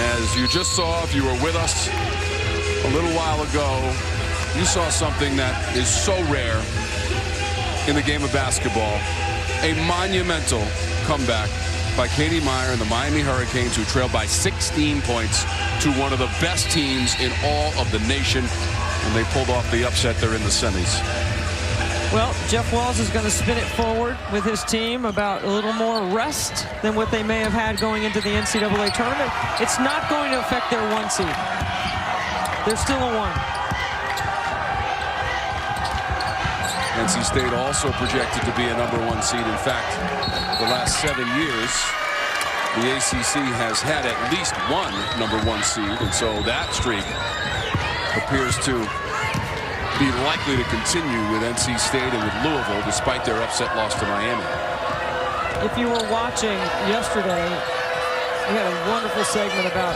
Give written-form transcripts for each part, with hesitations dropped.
as you just saw, if you were with us a little while ago, you saw something that is so rare in the game of basketball. A monumental comeback by Katie Meyer and the Miami Hurricanes, who trailed by 16 points to one of the best teams in all of the nation. And they pulled off the upset there in the semis. Well, Jeff Walz is going to spin it forward with his team about a little more rest than what they may have had going into the NCAA tournament. It's not going to affect their 1 seed. They're still a 1. NC State also projected to be a #1 seed. In fact, the last 7 years, the ACC has had at least one #1 seed, and so that streak appears to be likely to continue with NC State and with Louisville, despite their upset loss to Miami. If you were watching yesterday, we had a wonderful segment about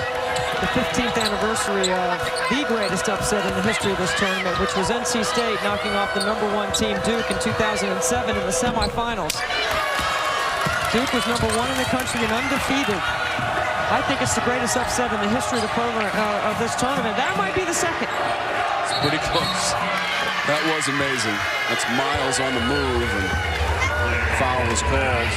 the 15th anniversary of the greatest upset in the history of this tournament, which was NC State knocking off the #1 team Duke in 2007 in the semifinals. Duke was #1 in the country and undefeated. I think it's the greatest upset in the history of the program of this tournament. That might be the second. It's pretty close. That was amazing. That's Miles on the move, and foul was called.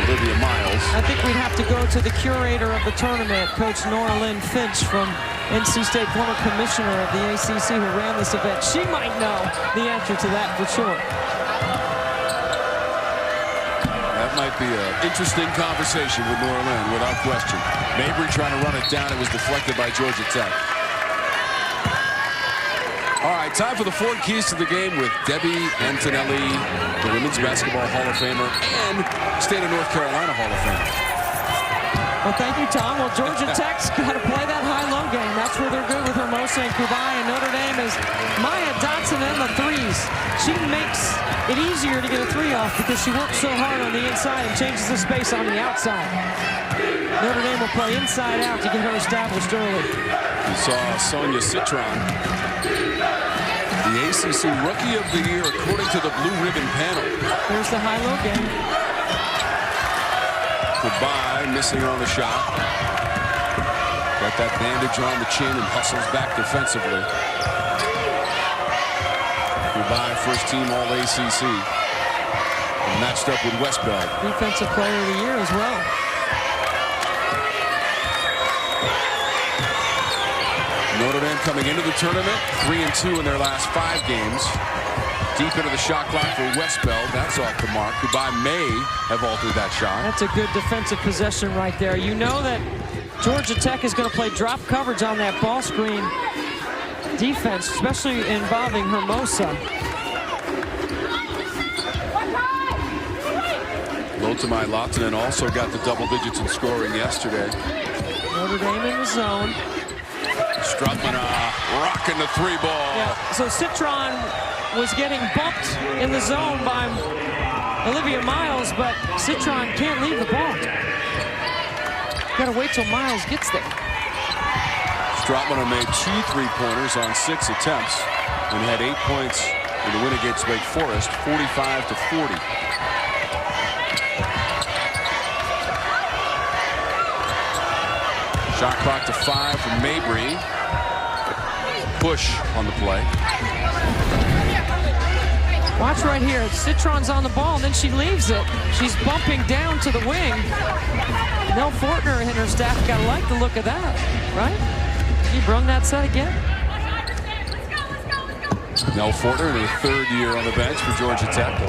Olivia Miles. I think we'd have to go to the curator of the tournament, Coach Nora Lynn Finch from NC State, former commissioner of the ACC who ran this event. She might know the answer to that for sure. That might be an interesting conversation with Nora Lynn, without question. Mabry trying to run it down. It was deflected by Georgia Tech. All right, time for the 4 keys to the game with Debbie Antonelli, the Women's Basketball Hall of Famer and State of North Carolina Hall of Famer. Well, thank you, Tom. Well, Georgia Tech's got to play that high-low game. That's where they're good with Hermosa and Cubaj, and Notre Dame is Maya Dotson in the threes. She makes it easier to get a 3 off because she works so hard on the inside and changes the space on the outside. Notre Dame will play inside out to get her established early. You saw Sarah Citron, the ACC Rookie of the Year according to the Blue Ribbon panel. There's the high-low game. Cubaj missing on the shot. Got that bandage on the chin and hustles back defensively. Cubaj, first team All ACC. And matched up with Westbeld. Defensive Player of the Year as well. Notre Dame coming into the tournament 3-2 in their last 5 games. Deep into the shot clock for Westbeld. That's off the mark. Cubaj may have altered that shot. That's a good defensive possession right there. You know that Georgia Tech is going to play drop coverage on that ball screen defense, especially involving Hermosa. Lotamai Lahtinen also got the double digits in scoring yesterday. Notre Dame in the zone. Strautmane rocking the 3 ball. Yeah, so Citron was getting bumped in the zone by Olivia Miles, but Citron can't leave the ball. Got to wait till Miles gets there. Strautmane made 2 3-pointers on 6 attempts and had 8 points in the win against Wake Forest, 45-40. Shot clock to 5 from Mabry. Push on the play. Watch right here. Citron's on the ball, and then she leaves it. She's bumping down to the wing. Nell Fortner and her staff got to like the look of that, right? She brung that set again. Nell Fortner in her 3rd year on the bench for Georgia Tech.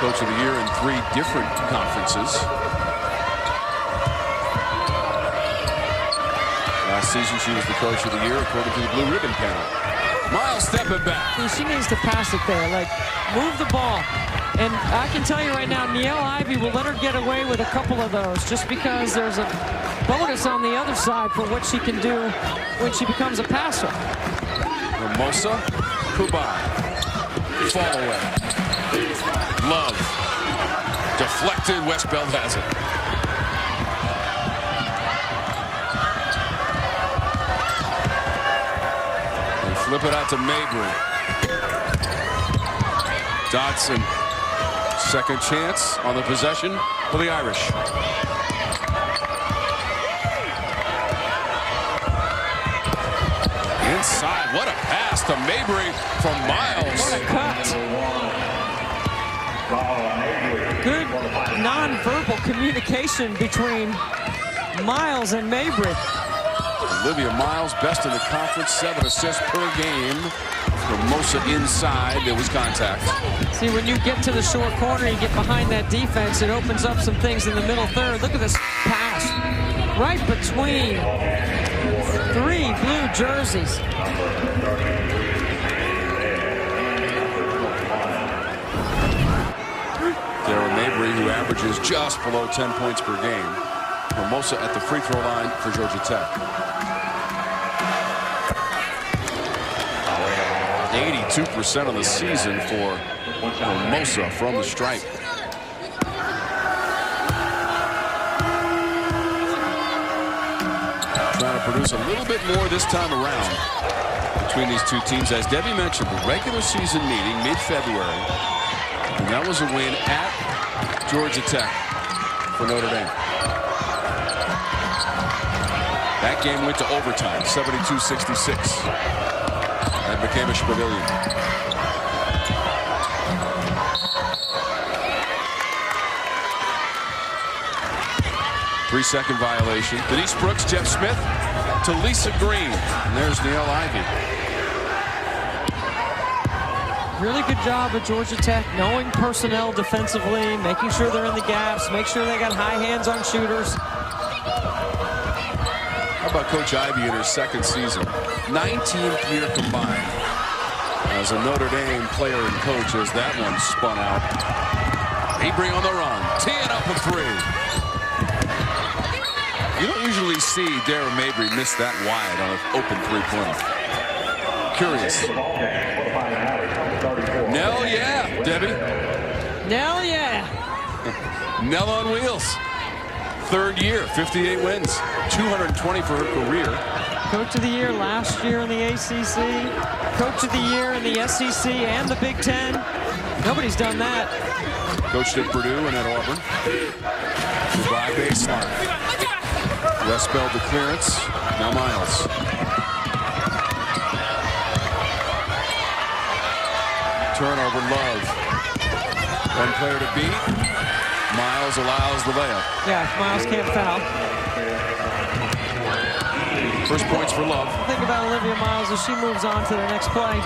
Coach of the Year in 3 different conferences. Last season, she was the Coach of the Year according to the Blue Ribbon panel. Miles stepping back. She needs to pass it there, like move the ball. And I can tell you right now, Niele Ivey will let her get away with a couple of those just because there's a bonus on the other side for what she can do when she becomes a passer. Hermosa, Cubaj, fall away. Love, deflected, Westbeld has it. Flip it out to Mabry. Dotson Second chance on the possession for the Irish. Inside, what a pass to Mabry from Miles. What a cut. Good non-verbal communication between Miles and Mabry. Olivia Miles, best in the conference, 7 assists per game. Hermosa inside, there was contact. See, when you get to the short corner, you get behind that defense, it opens up some things in the middle third. Look at this pass. Right between 3 blue jerseys. Sarah Mabry, who averages just below 10 points per game. Hermosa at the free throw line for Georgia Tech. 82% of the season for Hermosa from the stripe. Trying to produce a little bit more this time around between these two teams. As Debbie mentioned, the regular season meeting mid-February, and that was a win at Georgia Tech for Notre Dame. That game went to overtime, 72-66. That became a pavilion. Three-second violation. Denise Brooks, Jeff Smith to Lisa Green. And there's Neil Ivey. Really good job at Georgia Tech, knowing personnel defensively, making sure they're in the gaps, make sure they got high hands on shooters. How about Coach Ivey in her second season? 19th year combined as a Notre Dame player and coach as that one spun out. Mabry on the run, teeing up a 3. You don't usually see Dara Mabry miss that wide on an open 3-pointer. Curious. Nell, yeah, Debbie. Nell, yeah. Nell on wheels. Third year, 58 wins, 220 for her career. Coach of the Year last year in the ACC. Coach of the Year in the SEC and the Big Ten. Nobody's done that. Coached at Purdue and at Auburn. Goodbye baseline. Westbeld the clearance. Now Miles. Turnover, Love. One player to beat. Miles allows the layup. Yeah, Miles can't foul. First points for Love. Think about Olivia Miles as she moves on to the next play.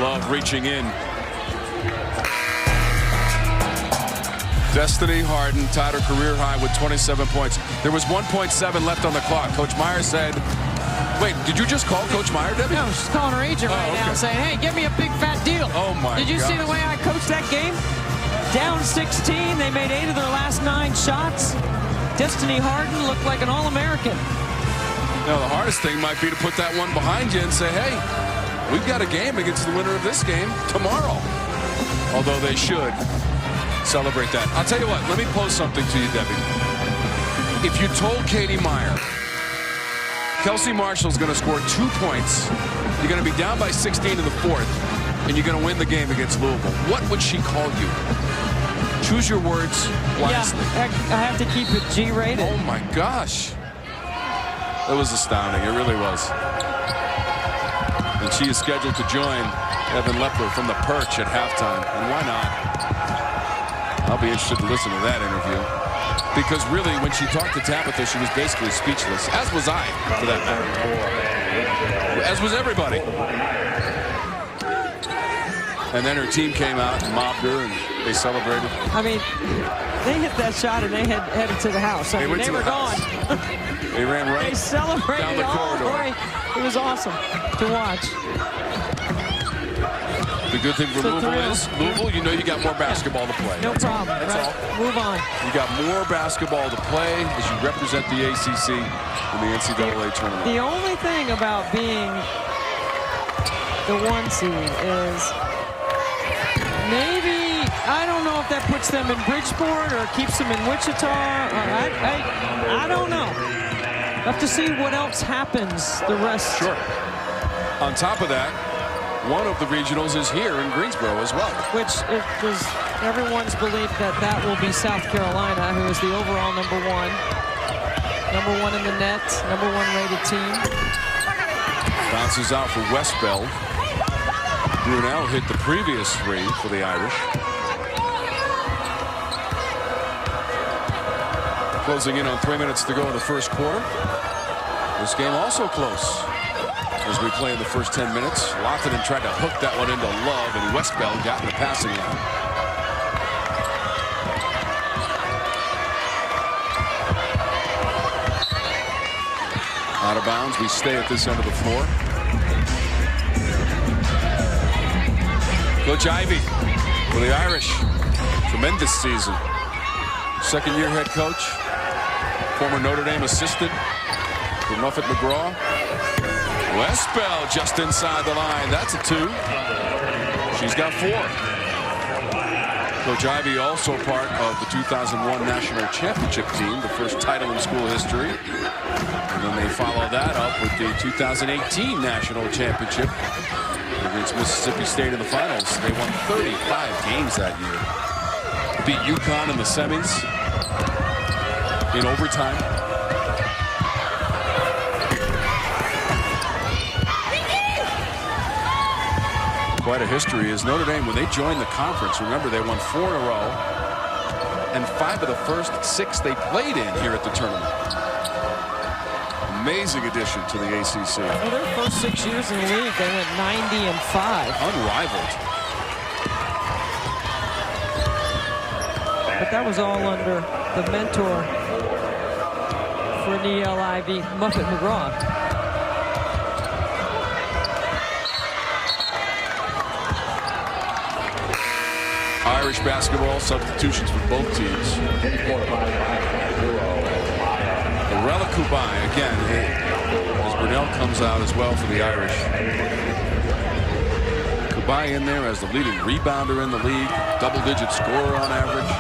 Love reaching in. Destiny Harden tied her career high with 27 points. There was 1.7 left on the clock. Coach Meyer said, wait, did you just call Coach Meyer, Debbie? No, she's calling her agent right now and saying, hey, give me a big fat deal. Oh, my God. Did you see the way I coached that game? Down 16, they made 8 of their last 9 shots. Destiny Harden looked like an All-American. Now, the hardest thing might be to put that one behind you and say, hey, we've got a game against the winner of this game tomorrow. Although they should celebrate that. I'll tell you what, let me pose something to you, Debbie. If you told Katie Meyer, Kelsey Marshall's going to score 2 points, you're going to be down by 16 in the 4th, and you're going to win the game against Louisville, what would she call you? Choose your words wisely. Yeah, I have to keep it G-rated. Oh, my gosh. It was astounding. It really was. And she is scheduled to join Evan Lepler from the perch at halftime. And why not? I'll be interested to listen to that interview. Because really, when she talked to Tabitha, she was basically speechless. As was I, for that matter. As was everybody. And then her team came out and mobbed her, and they celebrated. I mean, they hit that shot, and they headed to the house. I mean, they were gone. They ran right They celebrated down the corridor. All the way. It was awesome to watch. The good thing for Louisville is, Louisville, you know you got more basketball to play. No problem. That's all. Move on. You got more basketball to play as you represent the ACC in the NCAA tournament. The only thing about being the 1 seed is maybe, I don't know if that puts them in Bridgeport or keeps them in Wichita. I don't know. Have to see what else happens the rest. Sure. On top of that, one of the regionals is here in Greensboro as well. Which it was everyone's belief that will be South Carolina, who is the overall number one in the net, number 1 rated team. Bounces out for Westbeld. Brunelle hit the previous 3 for the Irish. Closing in on 3 minutes to go in the first quarter. This game also close as we play in the first 10 minutes. Lockton tried to hook that one into Love, and Westbeld got in the passing line. Out of bounds. We stay at this end of the floor. Coach Ivey for the Irish. Tremendous season. Second-year head coach. Former Notre Dame assistant for Muffet McGraw. Westbeld just inside the line. That's a 2. She's got 4. Coach Ivey also part of the 2001 National Championship team, the first title in school history. And then they follow that up with the 2018 National Championship against Mississippi State in the finals. They won 35 games that year. Beat UConn in the semis in overtime. Quite a history is Notre Dame when they joined the conference. Remember, they won 4 in a row, and 5 of the first 6 they played in here at the tournament. Amazing addition to the ACC. Well, their first 6 years in the league, they went 90-5. Unrivaled. But that was all under the mentor for Eylia, Muffet McGraw. Irish basketball substitutions for both teams. Lorela Cubaj again, as Brunelle comes out as well for the Irish. Cubaj in there as the leading rebounder in the league, double-digit scorer on average.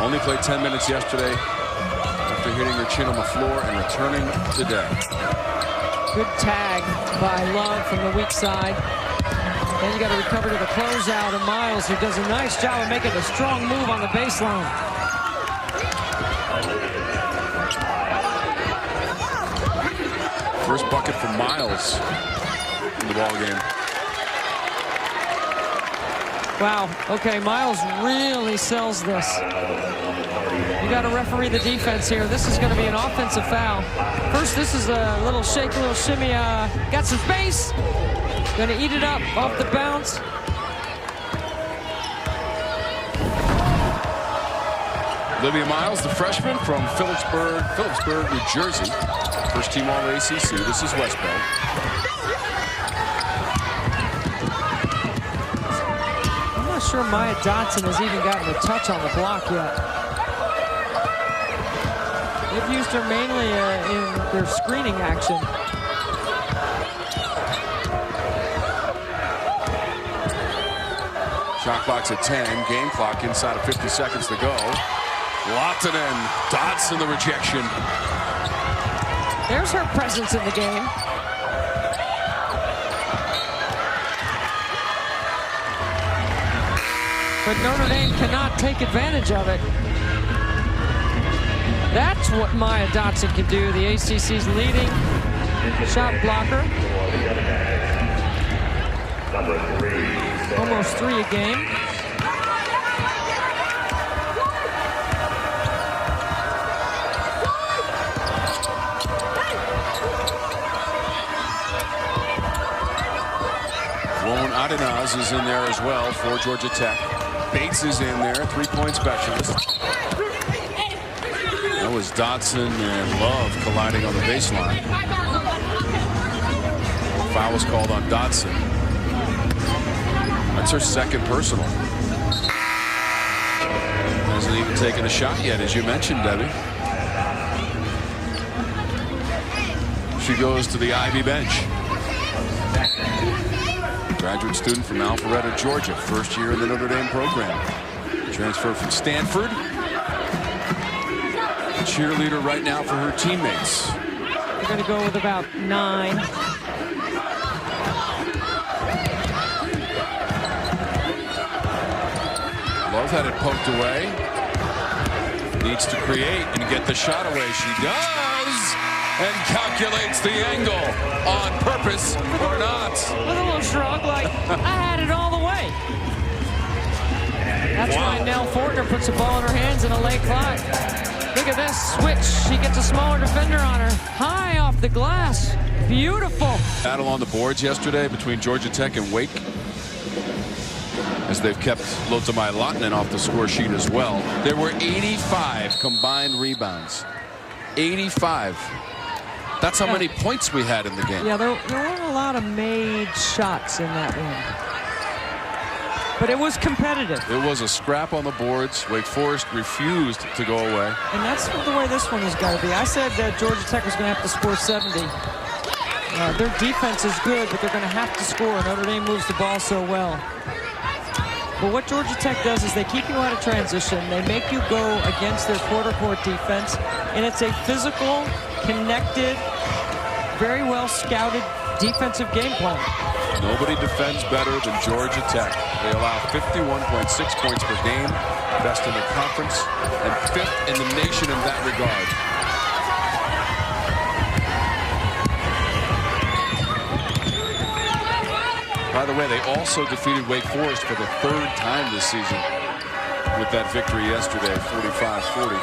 Only played 10 minutes yesterday after hitting her chin on the floor and returning today. Good tag by Love from the weak side. Then you got to recover to the closeout, and Miles, who does a nice job of making a strong move on the baseline. First bucket for Miles in the ball game. Wow. Okay, Miles really sells this. You got to referee the defense here. This is going to be an offensive foul. First, this is a little shake, a little shimmy. Got some space. Going to eat it up off the bounce. Olivia Miles, the freshman from Phillipsburg, New Jersey. First team All-ACC. This is Westbeld. I'm not sure Maya Dotson has even gotten a touch on the block yet. They've used her mainly in their screening action. Shot clock's at 10. Game clock inside of 50 seconds to go. Lockton and Dotson the rejection. There's her presence in the game. But Notre Dame cannot take advantage of it. That's what Maya Dotson can do, the ACC's leading shot blocker. Almost 3 a game. Adenaz is in there as well for Georgia Tech. Bates is in there, 3-point specialist. That was Dotson and Love colliding on the baseline. Foul was called on Dotson. That's her second personal. Hasn't even taken a shot yet, as you mentioned, Debbie. She goes to the Ivy bench. Graduate student from Alpharetta, Georgia. First year in the Notre Dame program. Transferred from Stanford. Cheerleader right now for her teammates. They're going to go with about 9. Love had it poked away. Needs to create and get the shot away. She does, and calculates the angle on purpose or not. With a little shrug, like I had it all the way. That's why Nell Fortner puts the ball in her hands in a late clock. Look at this switch. She gets a smaller defender on her. High off the glass. Beautiful. Battle on the boards yesterday between Georgia Tech and Wake, as they've kept Lotamai-Lahtinen off the score sheet as well. There were 85 combined rebounds. 85. That's how many points we had in the game. Yeah, there weren't a lot of made shots in that one. But it was competitive. It was a scrap on the boards. Wake Forest refused to go away. And that's the way this one has got to be. I said that Georgia Tech was going to have to score 70. Their defense is good, but they're going to have to score. Notre Dame moves the ball so well. But what Georgia Tech does is they keep you out of transition. They make you go against their quarter court defense. And it's a physical, connected, very well scouted defensive game plan. Nobody defends better than Georgia Tech. They allow 51.6 points per game, best in the conference, and 5th in the nation in that regard. By the way, they also defeated Wake Forest for the 3rd time this season with that victory yesterday, 45-40.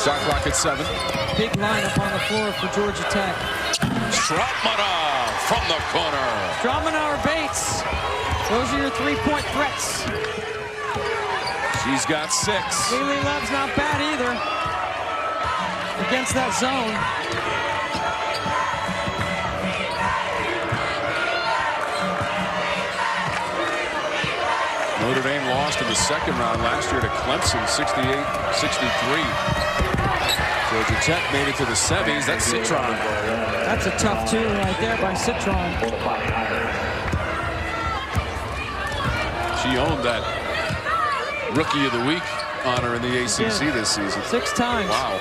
Shot clock at 7. Big lineup on the floor for Georgia Tech. Strautmane from the corner. Strautmane or Bates. Those are your 3-point threats. She's got 6. Eylia Love's not bad either against that zone. Notre Dame lost in the 2nd round last year to Clemson, 68-63. Georgia Tech made it to the semis. That's Citron. That's a tough 2 right there by Citron. She owned that Rookie of the Week honor in the ACC this season. 6 times. Wow.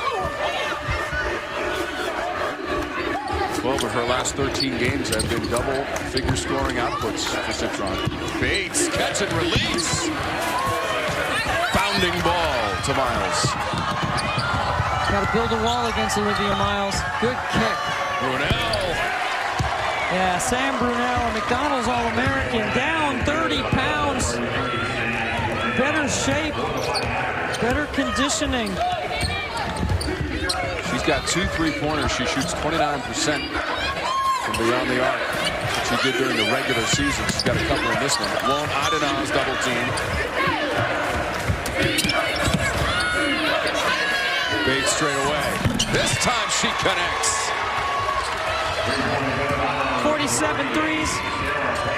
12 of her last 13 games have been double-figure scoring outputs for Citron. Bates, catch and release. Founding ball to Miles. Got to build a wall against Olivia Miles. Good kick. Brunelle. Yeah, Sam Brunelle, a McDonald's All-American, down 30 pounds. Better shape, better conditioning. She's got 2 3-pointers. She shoots 29% from beyond the arc. She did during the regular season. She's got a couple in this one. Won't Adenau's double team. Bates straight away. This time she connects. 47 threes,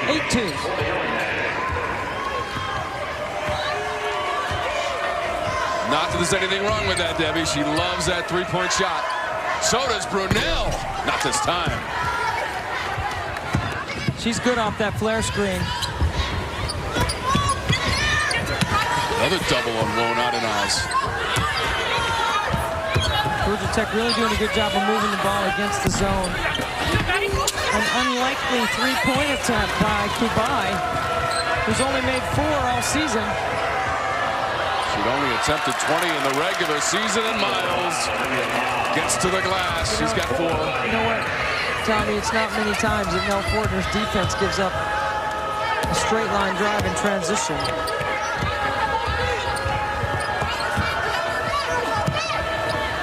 8 twos. Not that there's anything wrong with that, Debbie. She loves that 3-point shot. So does Brunelle. Not this time. She's good off that flare screen. Another double on Won't Adenau's. Georgia Tech really doing a good job of moving the ball against the zone. An unlikely 3-point attempt by Cubaj, who's only made 4 all season. She'd only attempted 20 in the regular season, and Miles gets to the glass. She's got 4. You know what, Tommy, it's not many times that Nell Fortner's defense gives up a straight line drive in transition.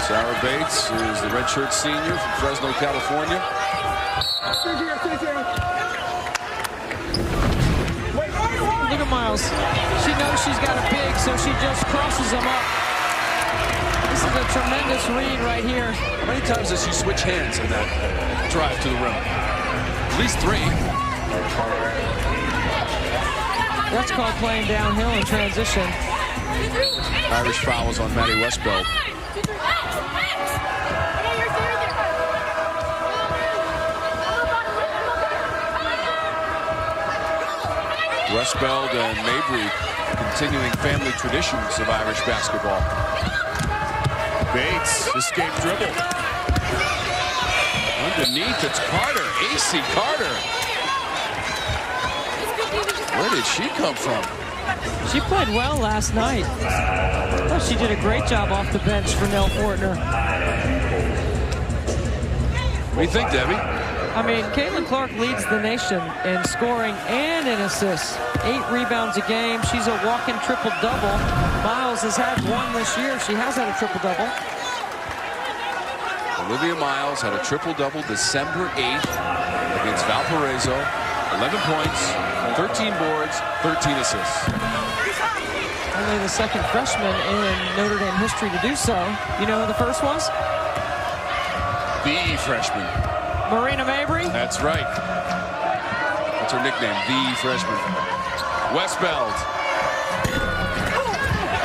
Sarah Bates is the redshirt senior from Fresno, California. Look at Miles. She knows she's got a big, so she just crosses them up. This is a tremendous read right here. How many times does she switch hands in that drive to the rim? At least 3. That's called playing downhill in transition. Irish fouls on Maddy Westbeld. Westbeld and Mabry continuing family traditions of Irish basketball. Bates escaped dribble. underneath. It's Carter. AC Carter. Where did she come from? She played well last night. Oh, she did a great job off the bench for Nell Fortner. What do you think, Debbie? I mean, Caitlin Clark leads the nation in scoring and in assists. 8 rebounds a game. She's a walking triple-double. Miles has had one this year. She has had a triple-double. Olivia Miles had a triple-double December 8th against Valparaiso. 11 points, 13 boards, 13 assists. Only the second freshman in Notre Dame history to do so. You know who the first was? The freshman. Marina Mabry? That's right. That's her nickname, the freshman. Westbeld.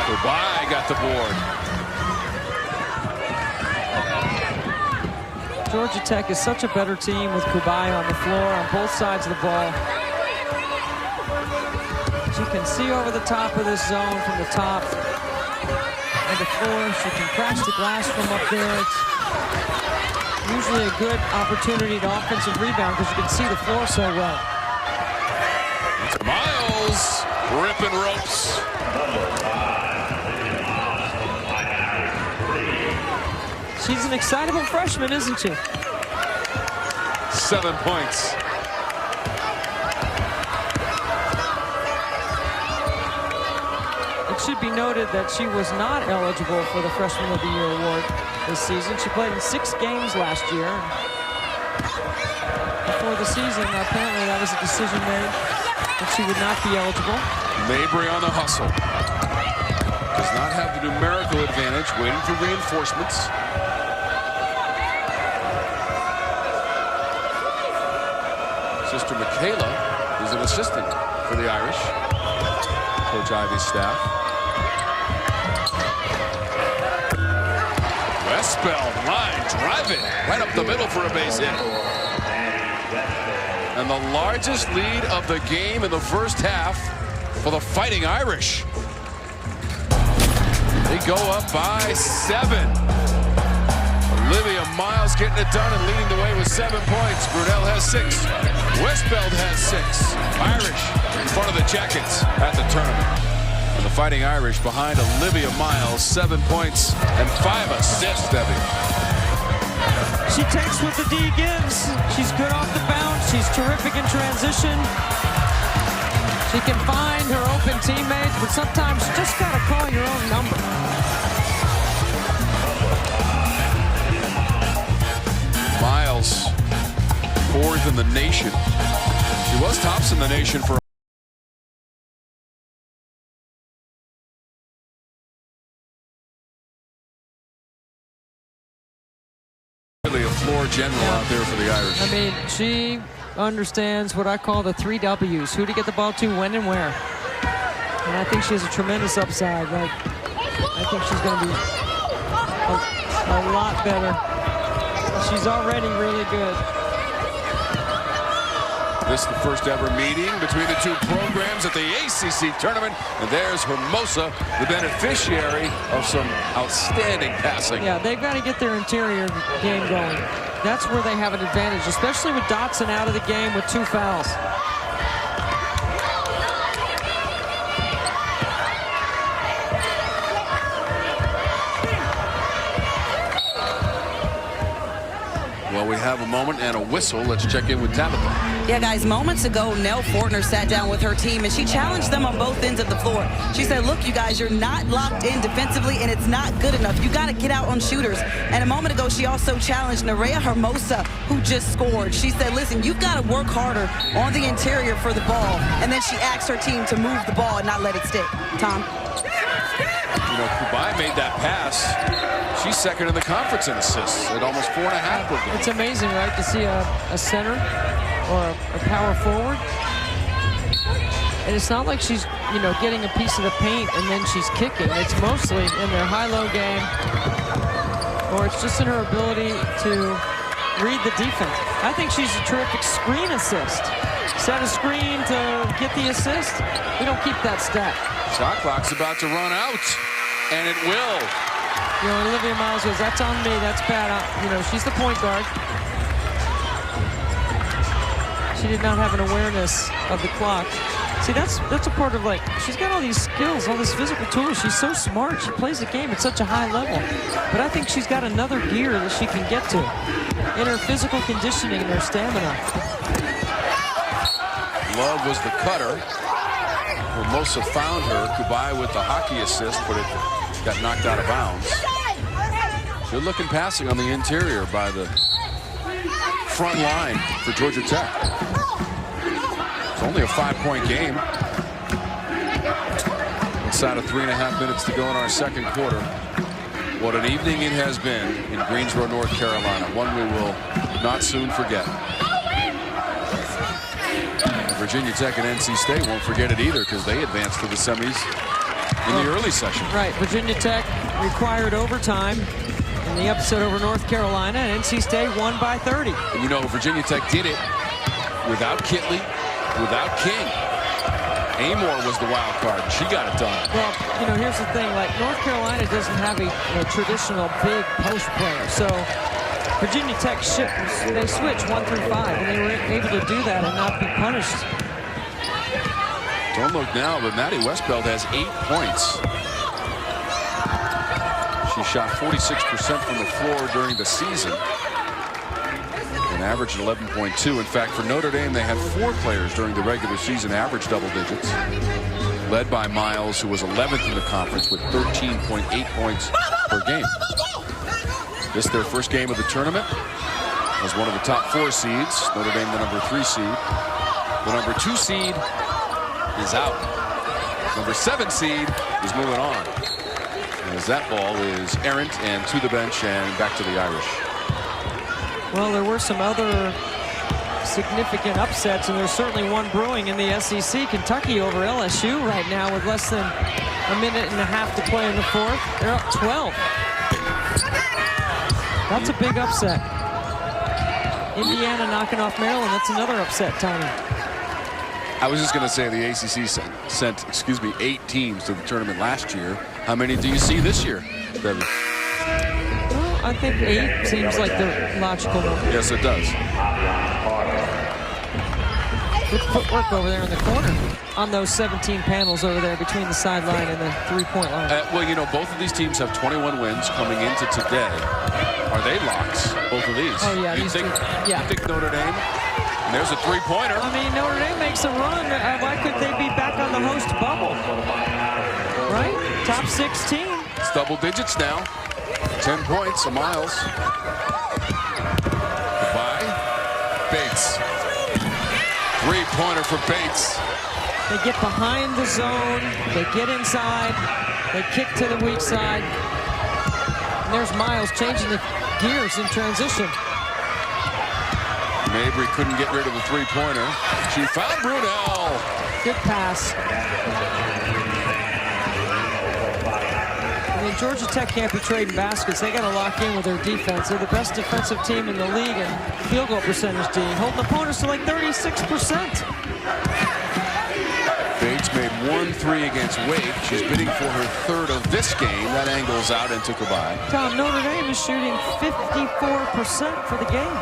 Cubaj got the board. Georgia Tech is such a better team with Cubaj on the floor on both sides of the ball. She can see over the top of this zone from the top and the floor. She can crash the glass from up there. It's usually a good opportunity to offensive rebound because you can see the floor so well. It's Miles ripping ropes. She's an excitable freshman, isn't she? 7 points. It should be noted that she was not eligible for the Freshman of the Year award this season. She played in 6 games last year. Before the season, apparently that was a decision made that she would not be eligible. Mabry on the hustle. Does not have the numerical advantage, waiting for reinforcements. Sister Michaela is an assistant for the Irish. Coach Ivy's staff. Westbeld line driving right up the middle for a base hit. And the largest lead of the game in the first half for the Fighting Irish. They go up by 7. Olivia Miles getting it done and leading the way with 7 points. Brunelle has 6. Westbeld has 6. Irish in front of the Jackets at the tournament. And the Fighting Irish behind Olivia Miles, 7 points and 5 assists, Debbie. She takes what the D gives. She's good off the bounce. She's terrific in transition. She can find her open teammates, but sometimes you just gotta call your own number. Miles, 4th in the nation. She was tops in the nation for really a floor general out there for the Irish. I mean, she understands what I call the 3 W's. Who to get the ball to, when, and where. And I think she has a tremendous upside. Like, I think she's going to be a lot better. She's already really good. This is the first ever meeting between the two programs at the ACC tournament. And there's Hermosa, the beneficiary of some outstanding passing. Yeah, they've got to get their interior game going. That's where they have an advantage, especially with Dotson out of the game with 2 fouls. Well, we have a moment and a whistle. Let's check in with Tabitha. Yeah, guys, moments ago, Nell Fortner sat down with her team, and she challenged them on both ends of the floor. She said, look, you guys, you're not locked in defensively, and it's not good enough. You got to get out on shooters. And a moment ago, she also challenged Nerea Hermosa, who just scored. She said, listen, you've got to work harder on the interior for the ball. And then she asked her team to move the ball and not let it stick. Tom? You know, Cubaj made that pass. She's second in the conference in assists at almost 4.5 per game. It's amazing, right, to see a center or a power forward. And it's not like she's, you know, getting a piece of the paint and then she's kicking. It's mostly in their high-low game, or it's just in her ability to read the defense. I think she's a terrific screen assist. Set a screen to get the assist. We don't keep that stat. Shot clock's about to run out, and it will. You know, Olivia Miles goes, that's on me, that's bad. You know, she's the point guard. She did not have an awareness of the clock. See, that's a part of, like, she's got all these skills, all these physical tools. She's so smart. She plays the game at such a high level. But I think she's got another gear that she can get to in her physical conditioning and her stamina. Love was the cutter. Hermosa found her. Cubaj with the hockey assist, but it got knocked out of bounds. Good looking passing on the interior by the front line for Georgia Tech. It's only a 5-point game. Inside of 3.5 minutes to go in our second quarter. What an evening it has been in Greensboro, North Carolina. One we will not soon forget. Virginia Tech and NC State won't forget it either, because they advanced to the semis in the early session. Right. Virginia Tech required overtime in the upset over North Carolina, and NC State won by 30. And you know, Virginia Tech did it without Kitley, without King. Amor was the wild card. She got it done. Well, you know, here's the thing. Like, North Carolina doesn't have a traditional big post player. So Virginia Tech they switched 1 through 5, and they were able to do that and not be punished. Don't look now, but Maddy Westbeld has 8 points. She shot 46% from the floor during the season and averaged 11.2. In fact, for Notre Dame, they had 4 players during the regular season average double digits, led by Miles, who was 11th in the conference with 13.8 points per game. This is their first game of the tournament as one of the top 4 seeds. Notre Dame, the number 3 seed. The number 2 seed is out. Number 7 seed is moving on, as that ball is errant and to the bench and back to the Irish. Well, there were some other significant upsets, and there's certainly one brewing in the SEC. Kentucky over LSU right now with less than a minute and a half to play in the fourth. They're up 12. That's a big upset. Indiana knocking off Maryland. That's another upset, Tony. I was just going to say the ACC sent 8 teams to the tournament last year. How many do you see this year, Debbie? Well, I think 8 seems like the logical number. Yes, it does. Good footwork over there in the corner on those 17 panels over there between the sideline and the 3-point line. Well, you know, both of these teams have 21 wins coming into today. Are they locks, both of these? Oh, yeah. You think Notre Dame? And there's a 3-pointer. I mean, Notre Dame makes a run. Why could they be back on the host bubble? Right? Top 16. It's double digits now. 10 points, a Miles. Goodbye. Bates. 3-pointer for Bates. They get behind the zone. They get inside. They kick to the weak side. And there's Miles changing the gears in transition. Mabry couldn't get rid of the 3-pointer. She found Brunelle. Good pass. I mean, Georgia Tech can't be trading baskets. They got to lock in with their defense. They're the best defensive team in the league in field goal percentage, D, holding opponents to like 36%. Bates made 1 3 against Wake. She's bidding for her 3rd of this game. That angles out and took a bye. Tom, Notre Dame is shooting 54% for the game.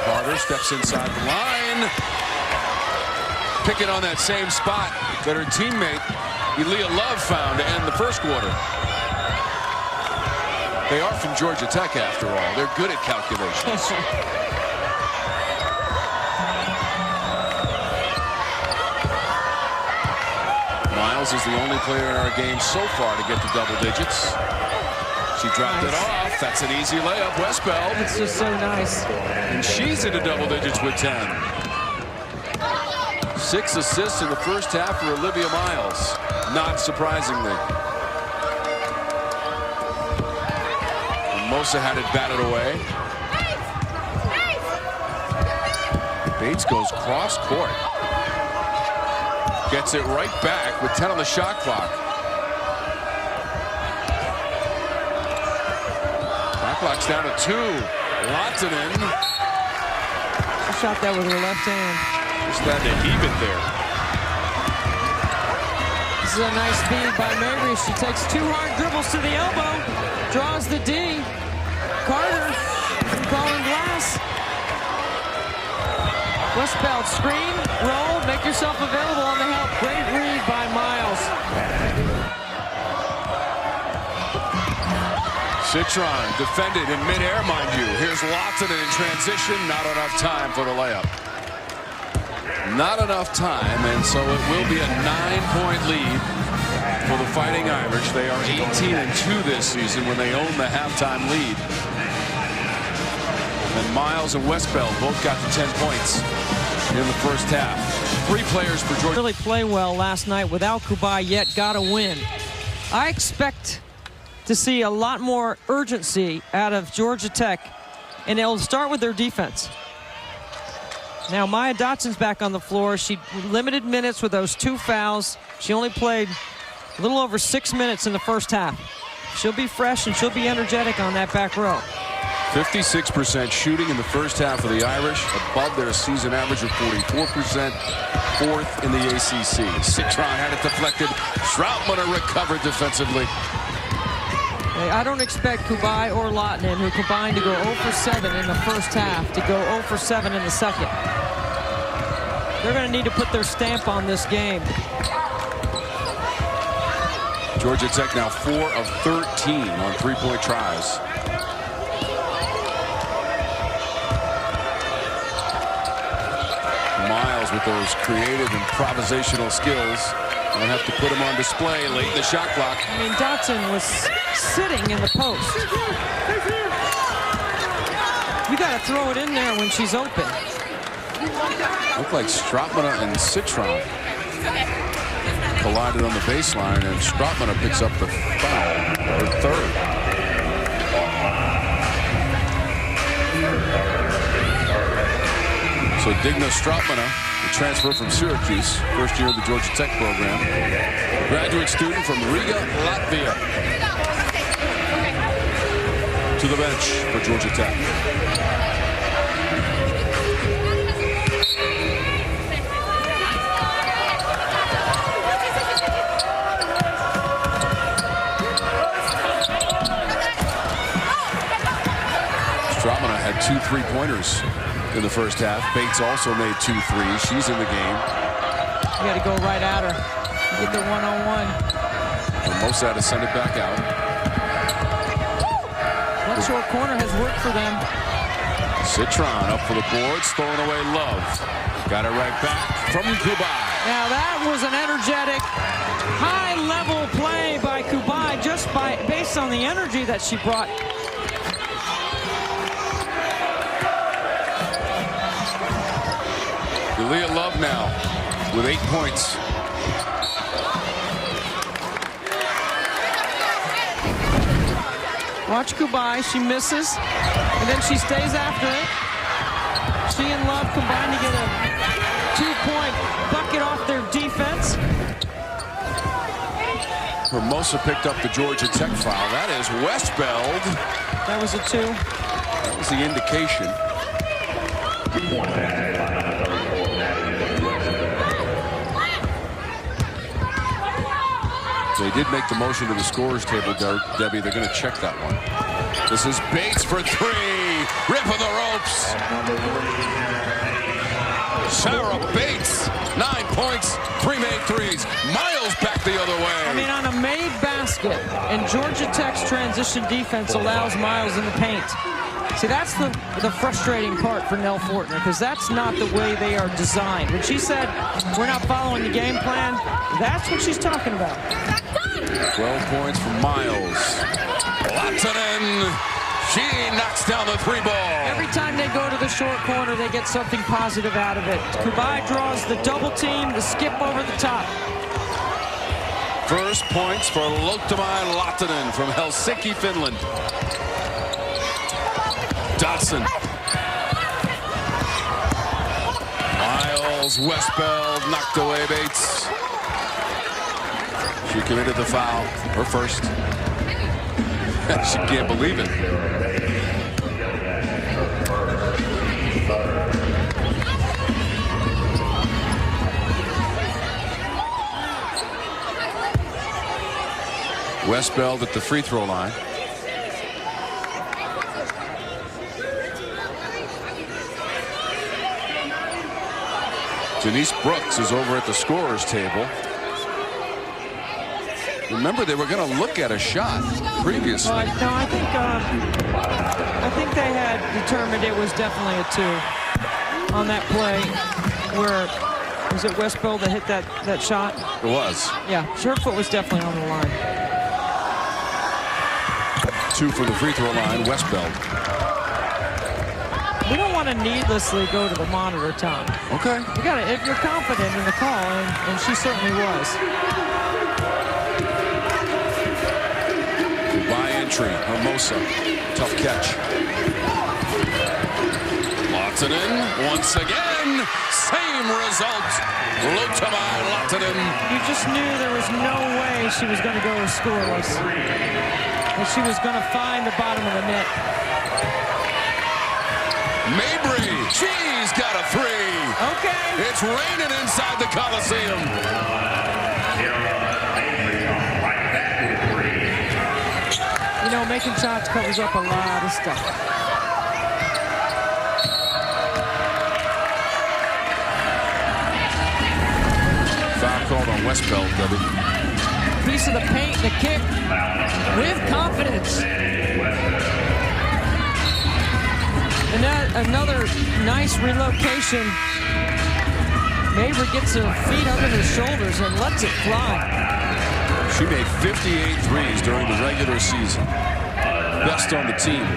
Carter steps inside the line. Picking on that same spot that her teammate Eylia Love found to end the first quarter. They are from Georgia Tech, after all. They're good at calculations. Miles is the only player in our game so far to get to double digits. She dropped it off. That's an easy layup. Westbeld. It's just so nice. And she's into double digits with 10. 6 assists in the first half for Olivia Miles. Not surprisingly. Mosa had it batted away. Bates goes cross court. Gets it right back with 10 on the shot clock. Shot clock's down to 2. Lahtinen. She shot that with her left hand. Just had to heave it there. This is a nice feed by Mabry. She takes 2 hard dribbles to the elbow. Draws the D. Carter calling glass. Westbeld screen, roll, make yourself available on the help. Great read by Miles. Citron defended in midair, mind you. Here's Lawton in transition. Not enough time for the layup. Not enough time, and so it will be a 9-point lead for the Fighting Irish. They are 18-2 this season when they own the halftime lead. And Miles and Westbeld both got to 10 points in the first half. 3 players for Georgia. Really play well last night without Cubaj, yet got a win. I expect to see a lot more urgency out of Georgia Tech, and it'll start with their defense. Now Maya Dotson's back on the floor. She limited minutes with those 2 fouls. She only played a little over 6 minutes in the first half. She'll be fresh and she'll be energetic on that back row. 56% shooting in the first half of the Irish, above their season average of 44%, 4th in the ACC. Citron had it deflected. Strautmane recovered defensively. I don't expect Cubaj or Lotman, who combined to go 0 for 7 in the first half, to go 0 for 7 in the second. They're going to need to put their stamp on this game. Georgia Tech now 4 of 13 on 3-point tries. Miles with those creative improvisational skills. Don't have to put him on display late in the shot clock. I mean, Dotson was sitting in the post. You got to throw it in there when she's open. Looked like Strautmane and Citron collided on the baseline, and Strautmane picks up the foul, or 3rd. So Digna Strautmane, the transfer from Syracuse, first year of the Georgia Tech program, graduate student from Riga, Latvia, to the bench for Georgia Tech. Strautmane had 2 3-pointers in the first half. Bates also made 2 threes. She's in the game. You got to go right at her. Get the one-on-one. And Mossad to send it back out. That short corner has worked for them. Citron up for the boards, throwing away Love. Got it right back from Cubaj. Now that was an energetic, high-level play by Cubaj, just based on the energy that she brought. Eylia Love now with 8 points. Watch Cubaj, she misses, and then she stays after it. She and Love combine to get a 2-point bucket off their defense. Hermosa picked up the Georgia Tech foul. That is Westbeld. That was a 2. That was the indication. They did make the motion to the scorer's table, Debbie. They're going to check that one. This is Bates for 3. Ripping the ropes. Sarah Bates, 9 points, 3 made threes. Miles back the other way. I mean, on a made basket, and Georgia Tech's transition defense allows Miles in the paint. See, that's the frustrating part for Nell Fortner, because that's not the way they are designed. When she said, we're not following the game plan, that's what she's talking about. 12 points for Miles. Latonen, she knocks down the 3 ball. Every time they go to the short corner, they get something positive out of it. Cubaj draws the double team, the skip over the top. First points for Lottoma Latonen from Helsinki, Finland. Dotson. Miles, Westbeld knocked away Bates. She committed the foul, her first. She can't believe it. Westbeld at the free throw line. Denise Brooks is over at the scorer's table. Remember, they were going to look at a shot previously. No, I think they had determined it was definitely a 2 on that play where, was it Westbeld that hit that shot? It was. Yeah, her foot was definitely on the line. 2 from the free throw line, Westbeld. We don't want to needlessly go to the monitor, Tom. Okay. You got to, if you're confident in the call, and she certainly was. By entry, Hermosa, tough catch. Lahtinen once again, same result. Lotamai Lahtinen. You just knew there was no way she was going to go scoreless. And she was going to find the bottom of the net. Mabry, she's got a 3. Okay. It's raining inside the Coliseum. You know, making shots covers up a lot of stuff. Foul called on Westbeld, Debbie. Piece of the paint, the kick, with confidence. And that, another nice relocation. Mabry gets her feet under her shoulders and lets it fly. She made 58 threes during the regular season. Best on the team.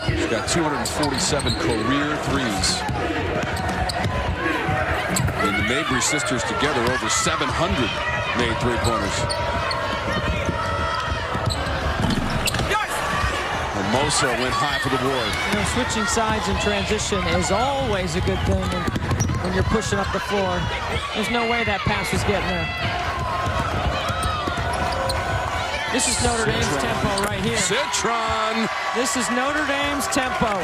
She's got 247 career threes. And the Mabry sisters together over 700 made three-pointers. Hermosa went high for the board. You know, switching sides in transition is always a good thing when you're pushing up the floor. There's no way that pass was getting there. This is Notre Dame's tempo right here. Citron. This is Notre Dame's tempo.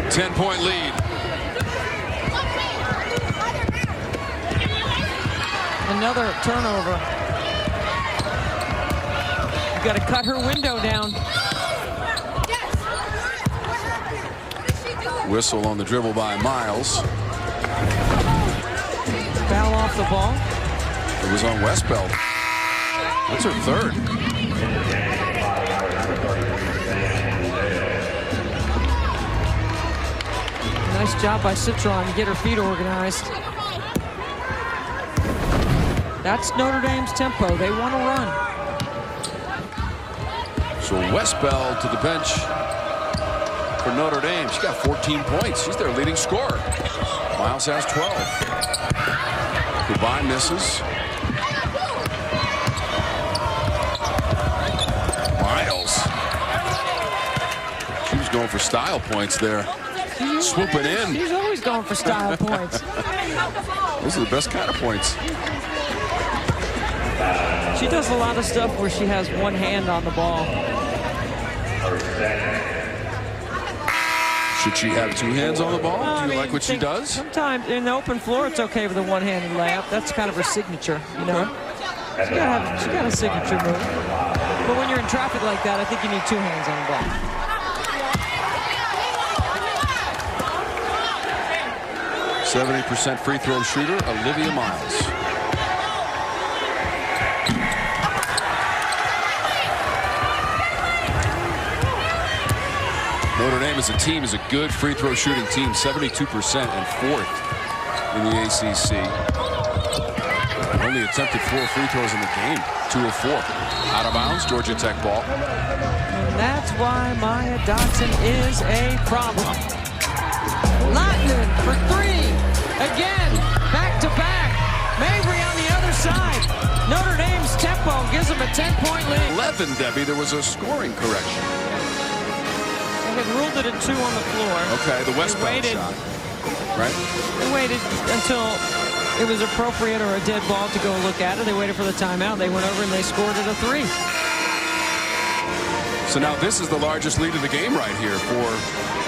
10-point lead. Another turnover. You got to cut her window down. Whistle on the dribble by Miles. Foul off the ball. It was on Westbeld. That's her 3rd. Nice job by Citron to get her feet organized. That's Notre Dame's tempo. They want to run. So Westbeld to the bench for Notre Dame. She got 14 points. She's their leading scorer. Miles has 12. Cubaj misses. Miles. She was going for style points there. Swooping in. She's always going for style points. Those are the best kind of points. She does a lot of stuff where she has one hand on the ball. Should she have 2 hands on the ball? Do you like what she does? Sometimes in the open floor, it's okay with a one-handed layup. That's kind of her signature, you know. She got a signature move. But when you're in traffic like that, I think you need 2 hands on the ball. 70% free throw shooter, Olivia Miles. Notre Dame as a team is a good free throw shooting team, 72% and 4th in the ACC. Only attempted 4 free throws in the game, 2 of 4. Out of bounds, Georgia Tech ball. And that's why Maya Dotson is a problem. Lahtinen for 3. Again, back to back. Mabry on the other side. Notre Dame's tempo gives them a 10-point lead. 11, Debbie. There was a scoring correction. They had ruled it a 2 on the floor. Okay, the Westbeld shot. Right? They waited until it was appropriate or a dead ball to go look at it. They waited for the timeout. They went over and they scored it a 3. So now this is the largest lead of the game right here for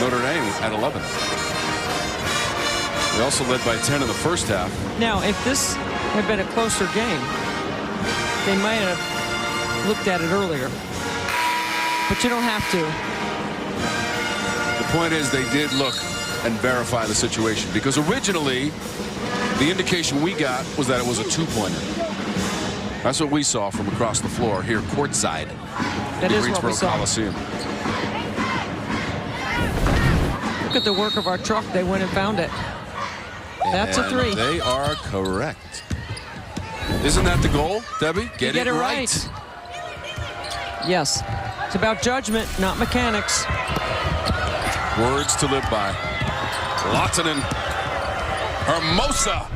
Notre Dame at 11. They also led by 10 in the first half. Now, if this had been a closer game, they might have looked at it earlier. But you don't have to. The point is they did look and verify the situation, because originally the indication we got was that it was a two-pointer. That's what we saw from across the floor here courtside. That is what we saw. Coliseum. Look at the work of our truck. They went and found it. That's a three. They are correct. Isn't that the goal, Debbie? Get it right. Yes. It's about judgment, not mechanics. Words to live by. Lahtinen. Hermosa.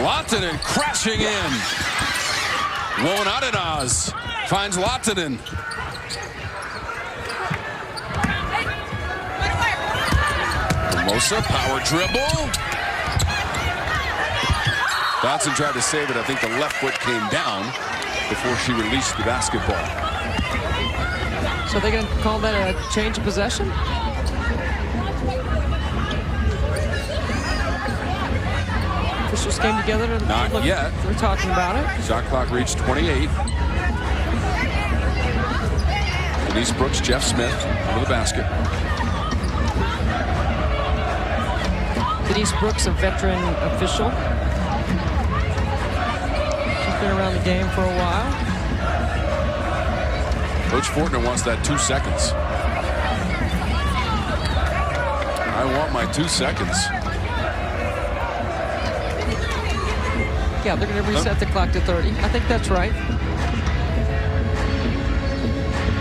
Lahtinen crashing in. Wonadenaz finds Lahtinen. Hermosa, power dribble. Dotson tried to save it. I think the left foot came down before she released the basketball. So they're going to call that a change of possession? Officials came together to Not yet. We're talking about it. Shot clock reached 28. Denise Brooks, Jeff Smith under the basket. Denise Brooks, a veteran official. She's been around the game for a while. Coach Fortner wants that 2 seconds. I want my 2 seconds. Yeah, they're going to reset the clock to 30. I think that's right.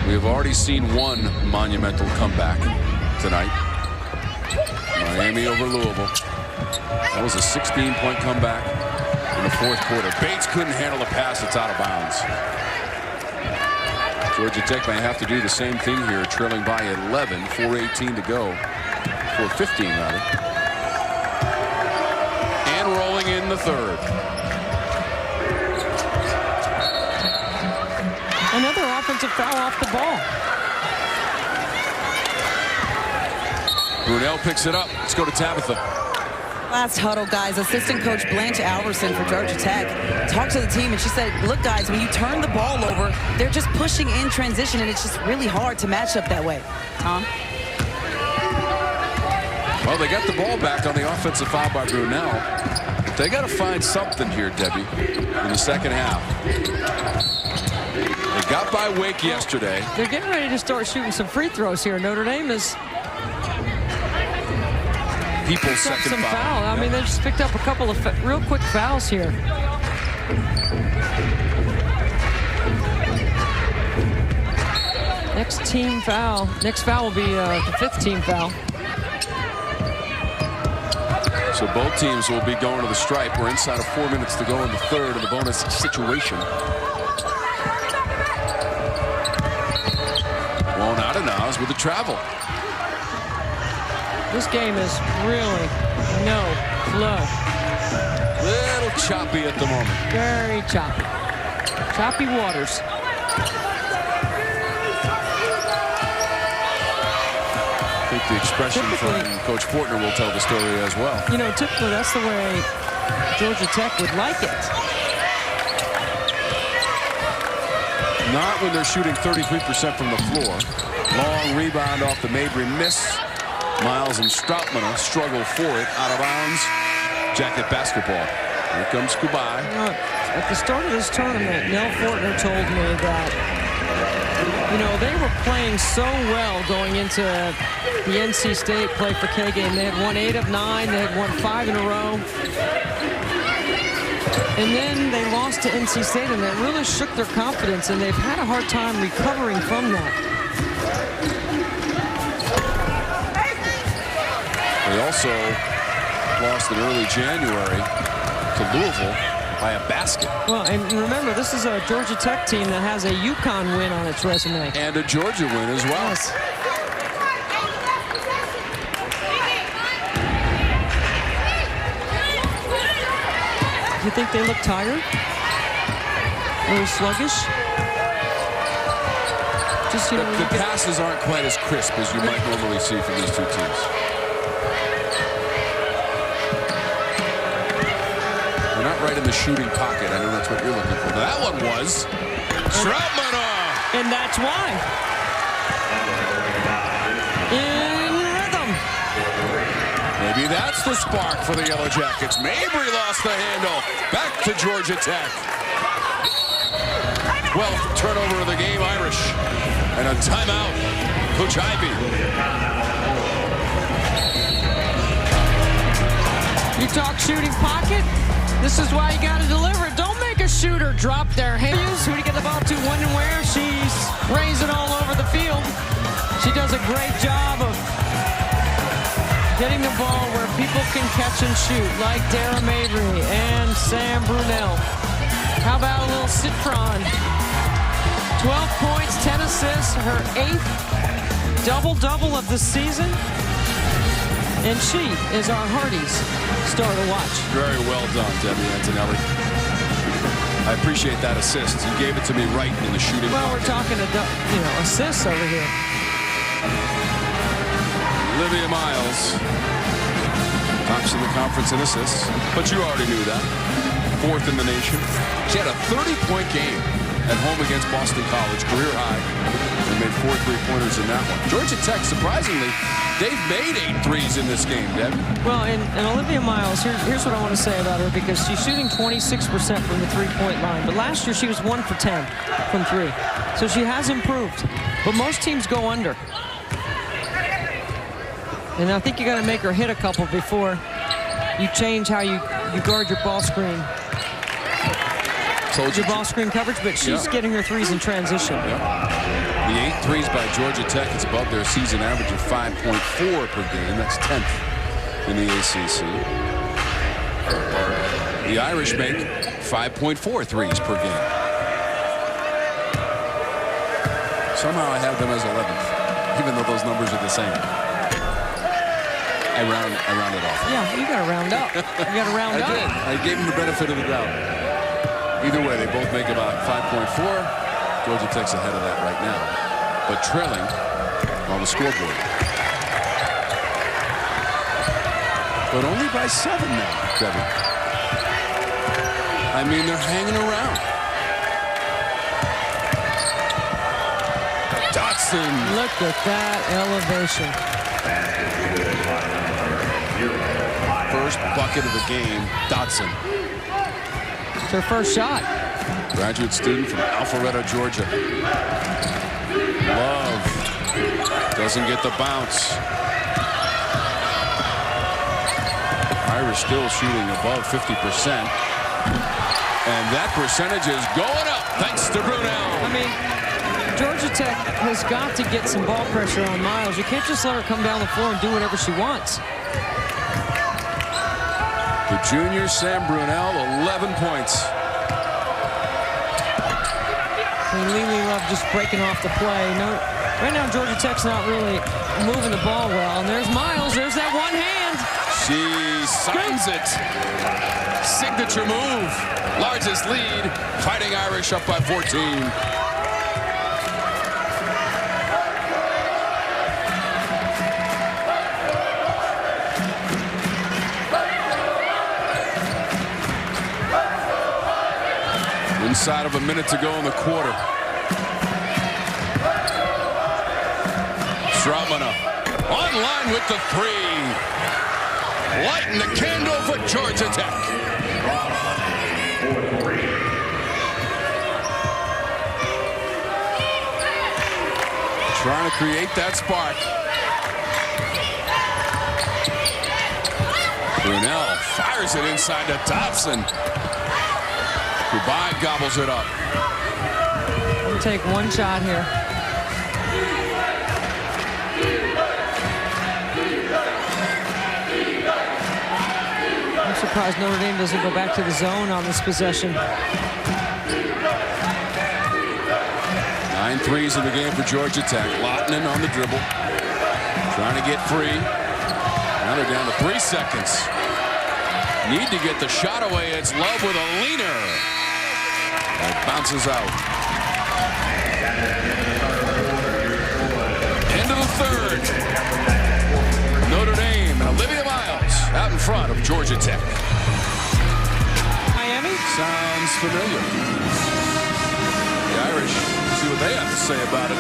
We have already seen one monumental comeback tonight. Miami over Louisville. That was a 16-point comeback in the fourth quarter. Bates couldn't handle the pass. It's out of bounds. Georgia Tech may have to do the same thing here, trailing by 11, 4:18 to go. 4:15 rather. And rolling in the third. Another offensive foul off the ball. Brunelle picks it up. Let's go to Tabitha. Last huddle, guys, assistant coach Blanche Alverson for Georgia Tech talked to the team, and she said, look, guys, when you turn the ball over, they're just pushing in transition, and it's just really hard to match up that way. Tom? Well, they got the ball back on the offensive foul by Brunelle. They got to find something here, Debbie, in the second half. They got by Wake yesterday. They're getting ready to start shooting some free throws here. Notre Dame is People's second some foul. I mean, they just picked up a couple of real quick fouls here. Next team foul. Next foul will be the fifth team foul. So both teams will be going to the stripe. We're inside of 4 minutes to go in the third in the bonus situation. Wonadenaz with the travel. This game is really no flow. Little choppy at the moment. Very choppy. Choppy waters. I think the expression from Coach Fortner will tell the story as well. You know, typically that's the way Georgia Tech would like it. Not when they're shooting 33% from the floor. Long rebound off the Mabry miss. Miles and Strautmane struggle for it. Out of bounds. Jacket basketball. Here comes Cubaj. At the start of this tournament, Nell Fortner told me that, you know, they were playing so well going into the NC State play for K game. They had won 8 of 9. They had won 5 in a row. And then they lost to NC State, and that really shook their confidence, and they've had a hard time recovering from that. They also lost in early January to Louisville by a basket. Well, and remember, this is a Georgia Tech team that has a UConn win on its resume. And a Georgia win as well. Yes. You think they look tired? A little sluggish? Just, you know, the passes aren't quite as crisp as you might normally see from these two teams. right in the shooting pocket. I know that's what you're looking for. That one was Strautmane. And that's why. In rhythm. Maybe that's the spark for the Yellow Jackets. Mabry lost the handle. Back to Georgia Tech. 12th turnover of the game, Irish. And a timeout, Coach Ivy. You talk shooting pocket, this is why you got to deliver it. Don't make a shooter drop their hands. Who to get the ball to, when and where. She's raising all over the field. She does a great job of getting the ball where people can catch and shoot, like Dara Mabry and Sam Brunelle. How about a little Citron? 12 points, 10 assists, her 8th double-double of the season. And she is our Hardy's star to watch. Very well done, Debbie Antonelli. I appreciate that assist. You gave it to me right in the shooting Well, pocket. we're talking, assists over here. Olivia Miles tops in the conference in assists, but you already knew that. 4th in the nation. She had a 30-point game at home against Boston College, career high, and made 4 3-pointers in that one. Georgia Tech, surprisingly, they've made 8 threes in this game, Deb. Well, and Olivia Miles, here's what I want to say about her, because she's shooting 26% from the three-point line, but last year she was 1 for 10 from 3. So she has improved, but most teams go under. And I think you got to make her hit a couple before you change how you guard your ball screen. Your ball screen coverage, but she's getting her threes in transition. The 8 threes by Georgia Tech is above their season average of 5.4 per game. That's 10th in the ACC. The Irish make 5.4 threes per game. Somehow I have them as 11th, even though those numbers are the same. I rounded off. Yeah, you got to round up. You got to round up. I did. I gave them the benefit of the doubt. Either way, they both make about 5.4. Georgia Tech's ahead of that right now, but trailing on the scoreboard. But only by 7 now, Debbie. I mean, they're hanging around. Dotson. Look at that elevation. First bucket of the game, Dotson. It's her first shot. Graduate student from Alpharetta, Georgia. Love doesn't get the bounce. Irish still shooting above 50%. And that percentage is going up thanks to Brunelle. I mean, Georgia Tech has got to get some ball pressure on Miles. You can't just let her come down the floor and do whatever she wants. The junior Sam Brunelle, 11 points. Eylia Love just breaking off the play. No, right now Georgia Tech's not really moving the ball well. And there's Miles. There's that one hand. She signs it. Signature move. Largest lead. Fighting Irish up by 14. Inside of a minute to go in the quarter. Strautmane online with the 3. Lighting the candle for Georgia Tech. Trying to create that spark. Brunelle fires it inside to Dotson. Cubaj gobbles it up. We'll take one shot here. I'm surprised Notre Dame doesn't go back to the zone on this possession. 9 threes in the game for Georgia Tech. Lottinen on the dribble. Trying to get free. Now they're down to 3 seconds. Need to get the shot away. It's Love with a leaner. It bounces out. End of the third. Notre Dame and Olivia Miles out in front of Georgia Tech. Miami Sounds familiar. The Irish, see what they have to say about it.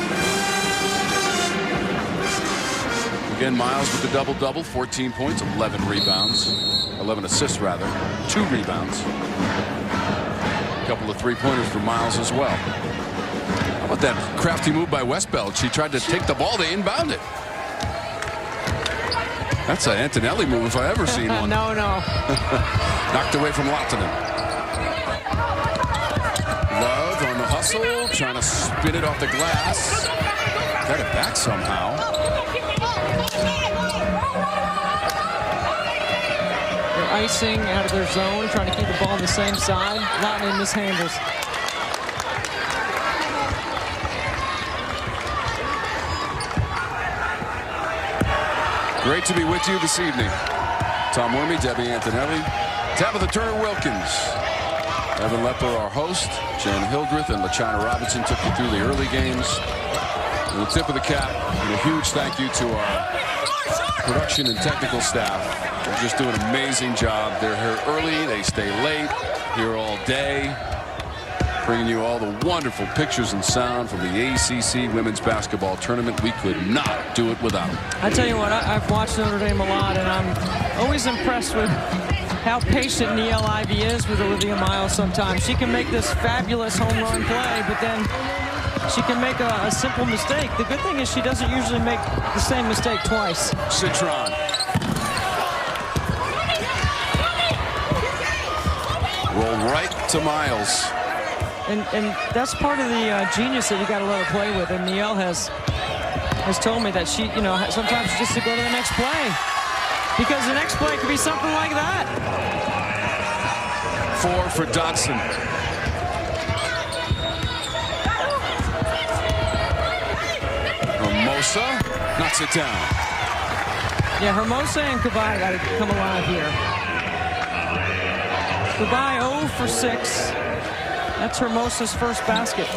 Again, Miles with the double-double, 14 points, 11 rebounds, 11 assists rather, 2 rebounds. A couple of three-pointers for Miles as well. How about that crafty move by Westbeld? She tried to take the ball, they inbound it. That's an Antonelli move if I ever seen one. No. Knocked away from Lahtinen. Love on the hustle, trying to spin it off the glass. Got it back somehow. They're icing out of their zone, trying to keep the ball on the same side. Lahtinen mishandles. Great to be with you this evening. Tom Wormy, Debbie Antonelli, Tabitha Turner-Wilkins, Evan Lepper, our host, Jen Hildreth and LaChina Robinson took you through the early games. And the tip of the cap, and a huge thank you to our production and technical staff. They're just doing an amazing job. They're here early, they stay late, here all day, bringing you all the wonderful pictures and sound from the ACC women's basketball tournament. We could not do it without them. I tell you what, I've watched Notre Dame a lot, and I'm always impressed with how patient Niele Ivey is with Olivia Miles sometimes. She can make this fabulous home run play, but then she can make a simple mistake. The good thing is she doesn't usually make the same mistake twice. Citron. Roll right to Miles. And that's part of the genius that you got to let her play with. And Niele has told me that she, sometimes just to go to the next play. Because the next play could be something like that. 4 for Dotson. Hermosa knocks it down. Yeah, Hermosa and Cubaj got to come alive here. Cubaj 0 for 6. That's Hermosa's first basket.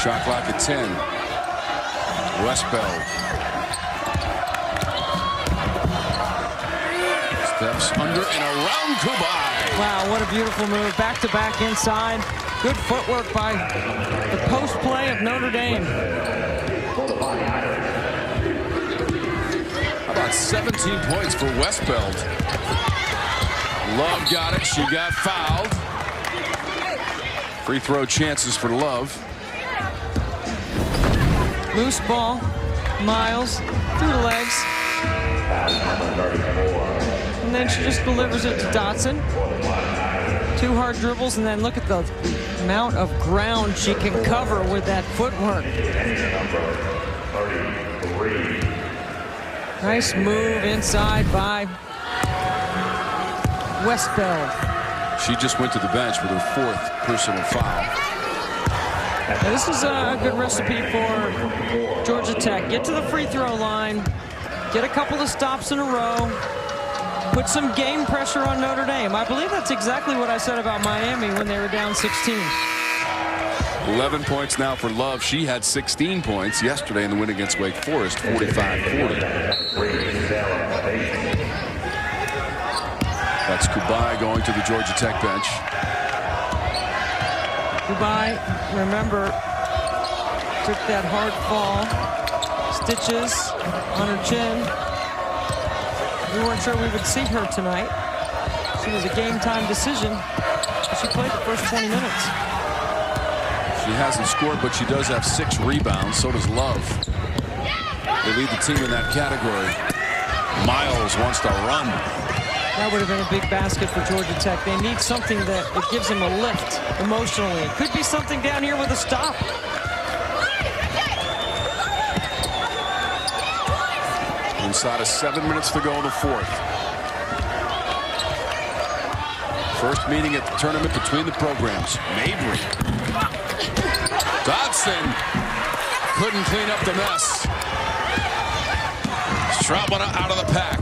Shot clock at 10. Westbeld. Steps under and around Cubaj. Wow, what a beautiful move. Back-to-back inside. Good footwork by the post play of Notre Dame. How about 17 points for Westbeld? Love got it. She got fouled. Free throw chances for Love. Loose ball. Miles through the legs. And then she just delivers it to Dotson. 2 hard dribbles, and then look at the amount of ground she can cover with that footwork. Nice move inside by Westbeld. She just went to the bench with her 4th personal foul. Now this is a good recipe for Georgia Tech. Get to the free throw line, get a couple of stops in a row, put some game pressure on Notre Dame. I believe that's exactly what I said about Miami when they were down 16. 11 points now for Love. She had 16 points yesterday in the win against Wake Forest, 45-40. That's Cubaj going to the Georgia Tech bench. Cubaj, remember, took that hard fall, stitches on her chin. We weren't sure we would see her tonight. She was a game-time decision. She played the first 20 minutes. She hasn't scored, but she does have 6 rebounds. So does Love. They lead the team in that category. Miles wants to run. That would have been a big basket for Georgia Tech. They need something that gives them a lift emotionally. Could be something down here with a stop. Inside of 7 minutes to go in the 4th. First meeting at the tournament between the programs. Mabry. Dotson couldn't clean up the mess. Strautmane out of the pack.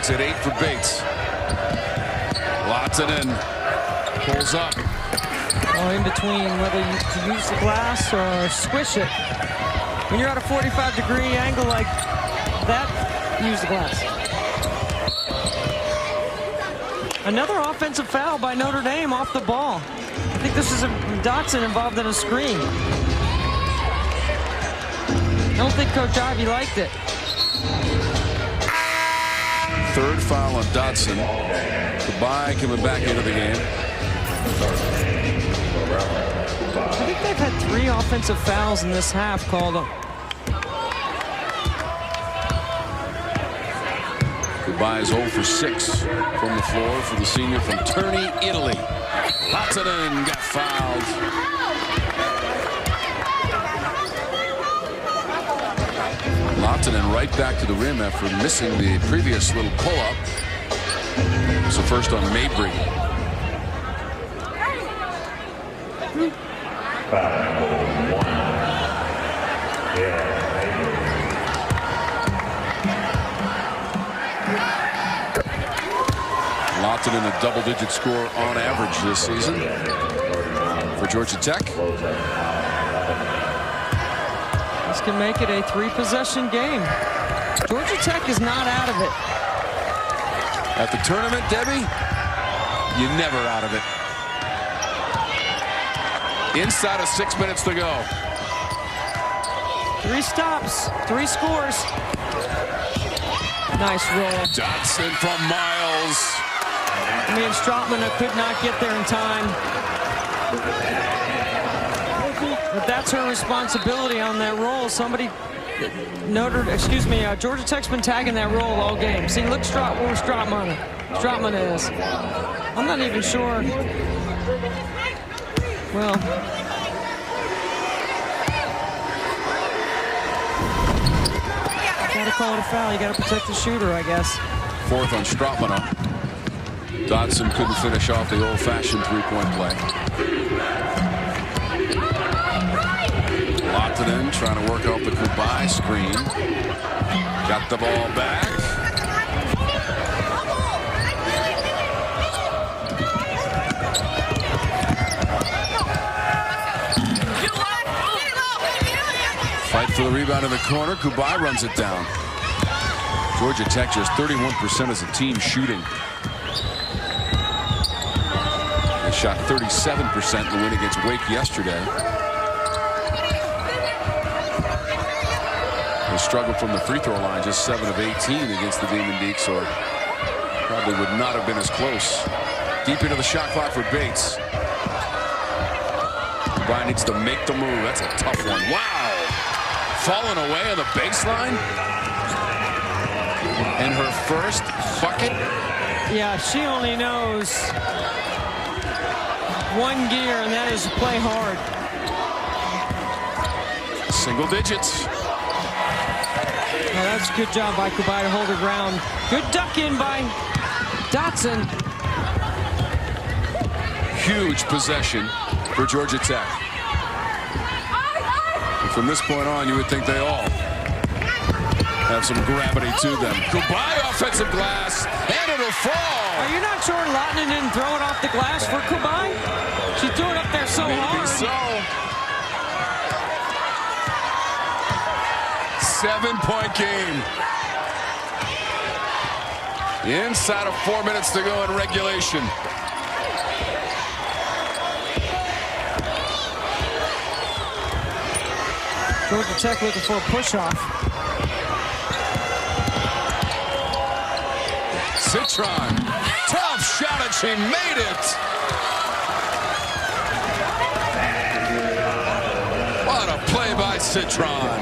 clock's at 8 for Bates. Lotzen pulls up. Oh, in between whether you use the glass or squish it. When you're at a 45-degree angle like that, use the glass. Another offensive foul by Notre Dame off the ball. I think this is Dotson involved in a screen. I don't think Coach Ivey liked it. Third foul on Dotson. Cubaj coming back into the game. I think they've had 3 offensive fouls in this half called up. Cubaj is 0 for 6 from the floor for the senior from Terni, Italy. Lotzen got fouled. Lotzen right back to the rim after missing the previous little pull-up. It's the first on Mabry. Lotzen in a double-digit score on average this season for Georgia Tech. This can make it a 3-possession game. Georgia Tech is not out of it. At the tournament, Debbie, you're never out of it. Inside of 6 minutes to go. 3 stops, 3 scores. Nice roll. Dotson from Miles. I mean, Strautmane could not get there in time. But that's her responsibility on that roll. Somebody, Georgia Tech's been tagging that roll all game. See, look where Strautmane is. I'm not even sure. Well, gotta call it a foul. You gotta protect the shooter, I guess. 4th on Strautmane. Dotson couldn't finish off the old-fashioned 3-point play. Lotzen trying to work off the Cubaj screen. Got the ball back. Fight for the rebound in the corner. Cubaj runs it down. Georgia Tech just 31% as a team shooting. They shot 37% in the win against Wake yesterday. They struggled from the free throw line, just 7 of 18 against the Demon Deacs, or probably would not have been as close. Deep into the shot clock for Bates. Cubaj needs to make the move. That's a tough one. Wow! Falling away on the baseline. And her first bucket. Yeah, she only knows one gear, and that is to play hard. Single digits. Oh, that's a good job by Cubaj to hold her ground. Good duck in by Dotson. Huge possession for Georgia Tech. And from this point on, you would think they all have some gravity to them. Cubaj offensive glass, and it'll fall. Are you not sure Lotten didn't throw it off the glass for Cubaj? She threw it up there so hard. Maybe so. 7-point game. Inside of 4 minutes to go in regulation. Georgia Tech looking for a push-off. Citron, tough shot, and she made it. What a play by Citron.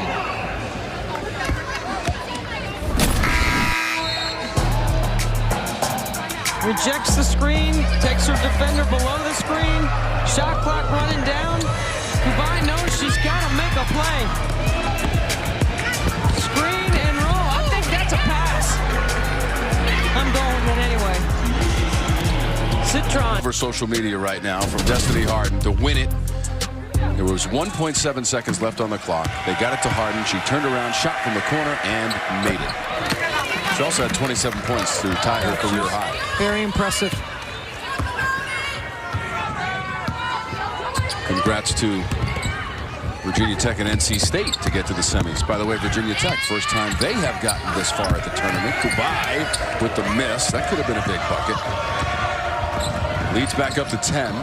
Rejects the screen, takes her defender below the screen. Shot clock running down. Cubaj knows she's got to make a play. Screen and roll. I think that's a pass. I'm going with it anyway. Citron. For social media right now from Destiny Harden to win it. There was 1.7 seconds left on the clock. They got it to Harden. She turned around, shot from the corner, and made it. She also had 27 points to tie her career high. Very impressive. Congrats to Virginia Tech and NC State to get to the semis. By the way, Virginia Tech, first time they have gotten this far at the tournament. Cubaj with the miss. That could have been a big bucket. Leads back up to 10.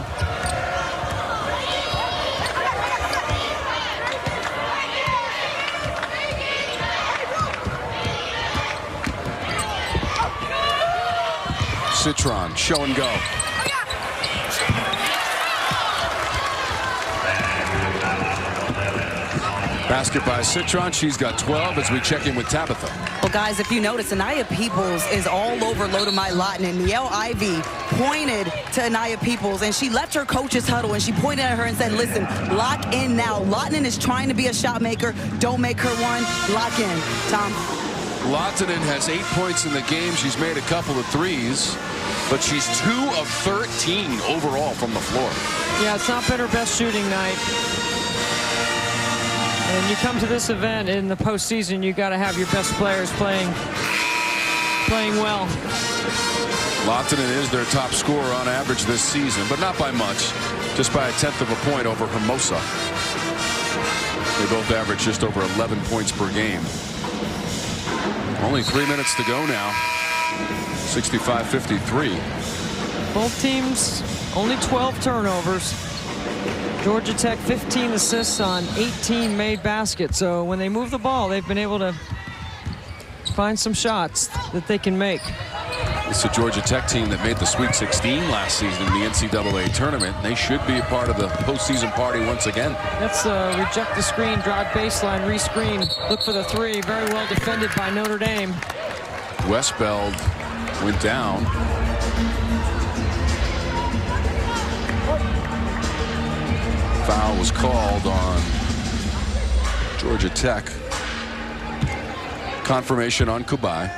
Citron, show and go. Basket by Citron. She's got 12 as we check in with Tabitha. Well, guys, if you notice, Eylia Peoples is all over Lodamai Lawton, and Niele Ivy pointed to Eylia Peoples, and she left her coach's huddle, and she pointed at her and said, listen, lock in now. Lawton is trying to be a shot maker. Don't make her one. Lock in. Tom. Lawton has 8 points in the game. She's made a couple of threes, but she's 2 of 13 overall from the floor. Yeah, it's not been her best shooting night. And you come to this event in the postseason, you got to have your best players playing well. Lawton is their top scorer on average this season, but not by much, just by 1/10 of a point over Hermosa. They both average just over 11 points per game. Only 3 minutes to go now. 65-53. Both teams only 12 turnovers. Georgia Tech 15 assists on 18 made baskets. So when they move the ball, they've been able to find some shots that they can make. It's a Georgia Tech team that made the Sweet 16 last season in the NCAA tournament. They should be a part of the postseason party once again. That's reject the screen, drive baseline, re-screen, look for the three. Very well defended by Notre Dame. Westbeld went down. Foul was called on Georgia Tech. Confirmation on Cubaj.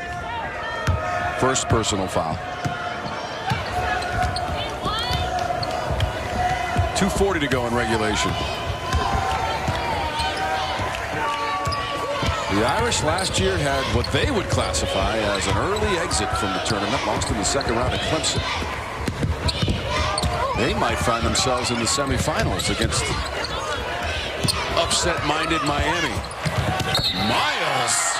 First personal foul. 2:40 to go in regulation. The Irish last year had what they would classify as an early exit from the tournament, lost in the second round at Clemson. They might find themselves in the semifinals against upset-minded Miami. Miles.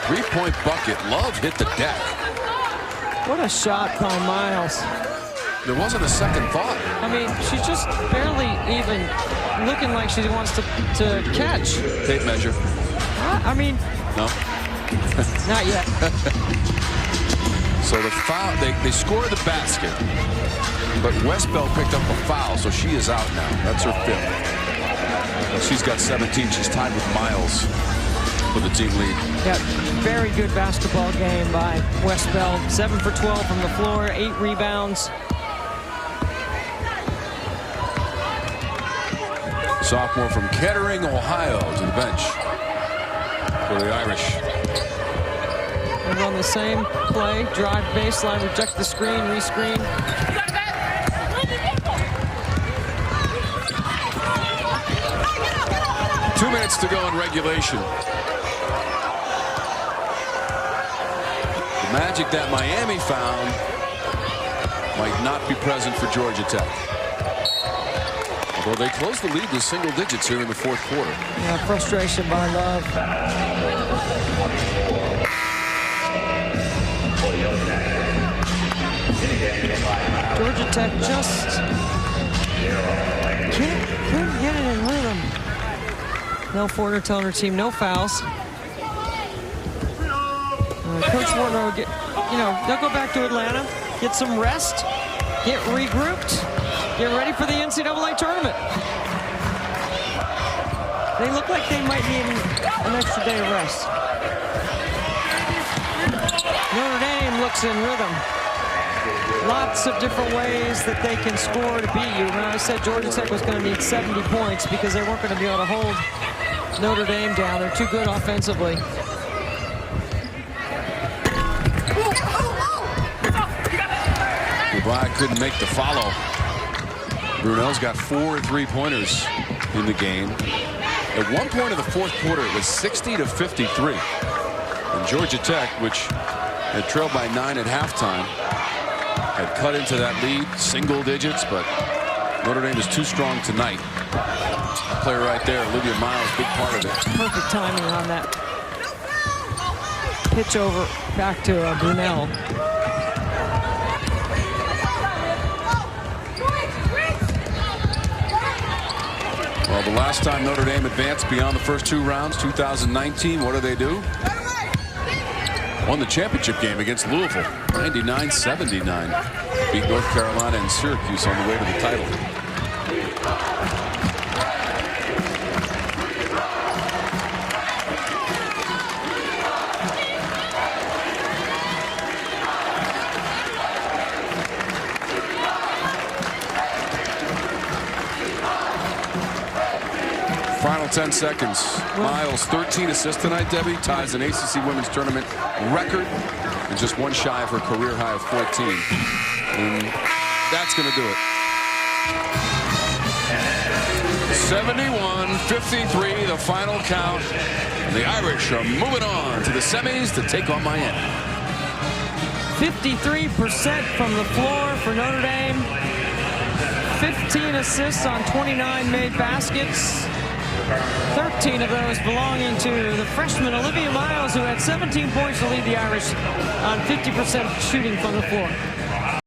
Three-point bucket. Love hit the deck. What a shot by Miles. There wasn't a second thought. I mean, she's just barely even looking like she wants to catch. Tape measure. I mean, no. Not yet. So the foul, they score the basket, but Westbeld picked up a foul, so she is out now. That's her 5th. Well, she's got 17. She's tied with Miles for the team lead. Yeah, very good basketball game by Westbeld. 7 for 12 from the floor, 8 rebounds. Sophomore from Kettering, Ohio, to the bench for the Irish. They run the same play, drive baseline, reject the screen, re-screen. 2 minutes to go in regulation. The magic that Miami found might not be present for Georgia Tech. Although they closed the lead to single digits here in the 4th quarter. Yeah, frustration by Love. Georgia Tech just can't get it in rhythm. Nell Fortner telling her team no fouls. Coach Fortner will they'll go back to Atlanta, get some rest, get regrouped, get ready for the NCAA tournament. They look like they might need an extra day of rest. Notre Dame looks in rhythm. Lots of different ways that they can score to beat you. When I said Georgia Tech was going to need 70 points because they weren't going to be able to hold Notre Dame down. They're too good offensively. Cubaj couldn't make the follow. Brunelle's got 4 3-pointers in the game. At one point in the 4th quarter, it was 60-53. Georgia Tech, which had trailed by 9 at halftime, had cut into that lead single digits, but Notre Dame is too strong tonight. Player right there, Olivia Miles, big part of it. Perfect timing on that pitch over back to Brunelle. Well, the last time Notre Dame advanced beyond the first 2 rounds, 2019, what do? Won the championship game against Louisville, 99-79. Beat North Carolina and Syracuse on the way to the title. Final 10 seconds. Miles, 13 assists tonight, Debbie. Ties an ACC women's tournament record. And just 1 shy of her career high of 14. And that's going to do it. 71-53, the final count. And the Irish are moving on to the semis to take on Miami. 53% from the floor for Notre Dame. 15 assists on 29 made baskets. 13 of those belonging to the freshman Olivia Miles, who had 17 points to lead the Irish on 50% shooting from the floor.